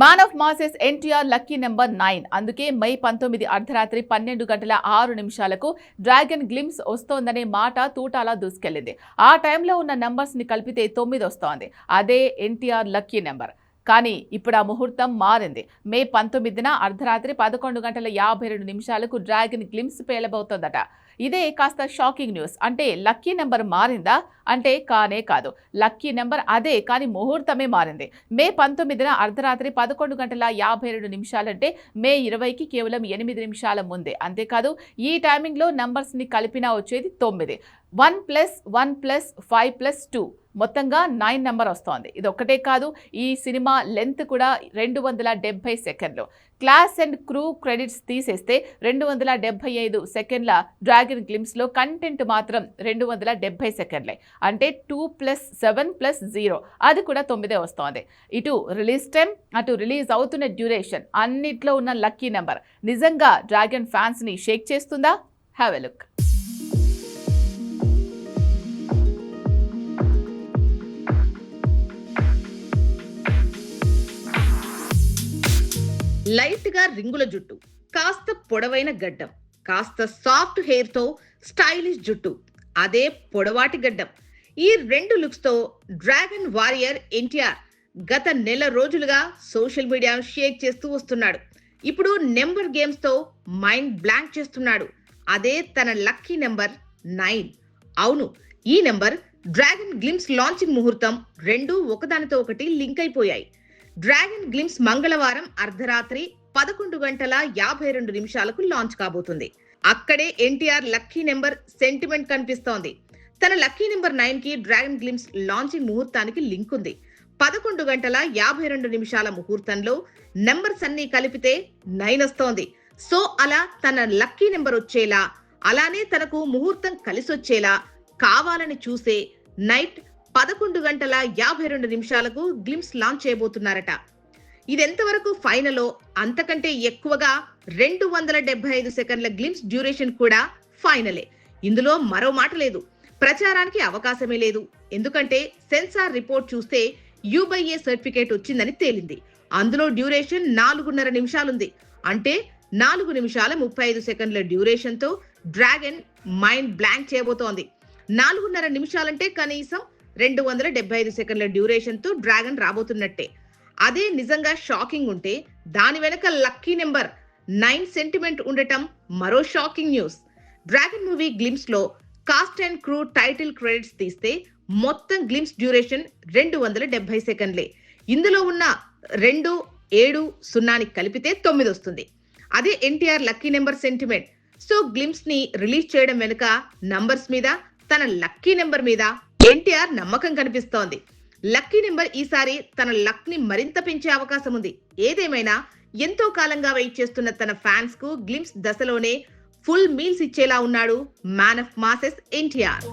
Man of masses NTR lucky number 9. అందుకే మే 19 అర్ధరాత్రి 12:06 dragon glimpse వస్తోందనే మాట తూటాలా దూసుకెళ్లింది. ఆ టైంలో ఉన్న నంబర్స్ ని కలిపితే 9 వస్తోంది. అదే ఎన్టీఆర్ లక్కీ నెంబర్. కానీ ఇప్పుడు ఆ ముహూర్తం మారింది. మే 19న అర్ధరాత్రి 11:52 డ్రాగన్ గ్లిమ్స్ పేలబోతోందట. ఇదే కాస్త షాకింగ్ న్యూస్. అంటే లక్కీ నెంబర్ మారిందా అంటే కానే కాదు. లక్కీ నెంబర్ అదే, కానీ ముహూర్తమే మారింది. మే 19న అర్ధరాత్రి 11:52 అంటే మే 20కి కేవలం 8 నిమిషాల ముందే. అంతేకాదు, ఈ టైమింగ్లో నంబర్స్ ని కలిపినా వచ్చేది 9. 1+1+5+2 మొత్తంగా 9 నెంబర్ వస్తోంది. ఇది ఒక్కటే కాదు, ఈ సినిమా లెంత్ కూడా 270 సెకండ్లు. క్లాస్ అండ్ క్రూ క్రెడిట్స్ తీసేస్తే 275 సెకండ్ల డ్రాగన్ గ్లిమ్స్ లో కంటెంట్ మాత్రం 270 సెకండ్లే. అంటే 2+7+0 అది కూడా 9 వస్తోంది. ఇటు రిలీజ్ టైం, అటు రిలీజ్ అవుతున్న డ్యూరేషన్, అన్నిట్లో ఉన్న లక్కీ నెంబర్ నిజంగా డ్రాగన్ ఫ్యాన్స్ ని షేక్ చేస్తుందా? Have a look. లైట్ గా రింగుల జుట్టు, కాస్త పొడవైన గడ్డం, కాస్త సాఫ్ట్ హెయిర్ తో స్టైలిష్ జుట్టు, అదే పొడవాటి గడ్డం. ఈ 2 లుక్స్ తో డ్రాగన్ వారియర్ ఎన్టీఆర్ గత నెల రోజులుగా సోషల్ మీడియా షేక్ చేస్తూ వస్తున్నాడు. ఇప్పుడు నెంబర్ గేమ్స్ తో మైండ్ బ్లాంక్ చేస్తున్నాడు. అదే తన లక్కీ నెంబర్ 9. అవును, ఈ నెంబర్ డ్రాగన్ గ్లిమ్స్ లాంచింగ్ ముహూర్తం 2 ఒకదానితో ఒకటి లింక్ అయిపోయాయి. డ్రాగన్ గ్లిమ్స్ మంగళవారం అర్ధరాత్రి 11:52 లాంచ్ కాబోతుంది. అక్కడే ఎన్టీఆర్ లక్కీ నెంబర్ సెంటిమెంట్ కనిపిస్తోంది. తన లక్కీ నెంబర్ 9 కి డ్రాగన్ గ్లిమ్స్ లాంచింగ్ ముహూర్తానికి లింక్ ఉంది. 11:52 ముహూర్తంలో నెంబర్స్ అన్ని కలిపితే 9 వస్తోంది. సో అలా తన లక్కీ నెంబర్ వచ్చేలా, అలానే తనకు ముహూర్తం కలిసొచ్చేలా కావాలని చూసే నైట్ 11:52 గ్లిమ్స్ లాంచ్ చేయబోతున్నారట. ఇదెంతవరకు ఫైనలో, అంతకంటే ఎక్కువగా 275 సెకండ్ల గ్లిమ్స్ డ్యూరేషన్ కూడా ఫైనలే. ఇందులో మరో మాట లేదు, ప్రచారానికి అవకాశమే లేదు. ఎందుకంటే సెన్సార్ రిపోర్ట్ చూస్తే U/A సర్టిఫికేట్ వచ్చిందని తేలింది. అందులో డ్యూరేషన్ 4.5 నిమిషాలుంది. అంటే 4 నిమిషాల 35 సెకండ్ల డ్యూరేషన్ తో డ్రాగన్ మైండ్ బ్లాంక్ చేయబోతోంది. 4.5 నిమిషాలంటే కనీసం 275 సెకండ్ల డ్యూరేషన్ తో డ్రాగన్ రాబోతున్నట్టే. అదే నిజంగా షాకింగ్ ఉంటే, దాని వెనక లక్కీ నెంబర్ 9 సెంటిమెంట్ ఉండటం మరో shocking news. Dragon movie glimpse లో cast and crew title credits తీస్తే మొత్తం గ్లిమ్స్ డ్యూరేషన్ 270 సెకండ్లే. ఇందులో ఉన్న 2, 7, 0 కలిపితే 9 వస్తుంది. అదే NTR lucky number sentiment. So glimpse ని రిలీజ్ చేయడం వెనుక నంబర్స్ మీద, తన లక్కీ నెంబర్ మీద ఎన్టీఆర్ నమ్మకం కనిపిస్తోంది. లక్కీ నెంబర్ ఈసారి తన లక్ ని మరింత పెంచే అవకాశం ఉంది. ఏదేమైనా ఎంతో కాలంగా వెయిట్ చేస్తున్న తన ఫ్యాన్స్ కు గ్లిమ్స్ దశలోనే ఫుల్ మీల్స్ ఇచ్చేలా ఉన్నాడు మ్యాన్ ఆఫ్ మాసెస్ ఎన్టీఆర్.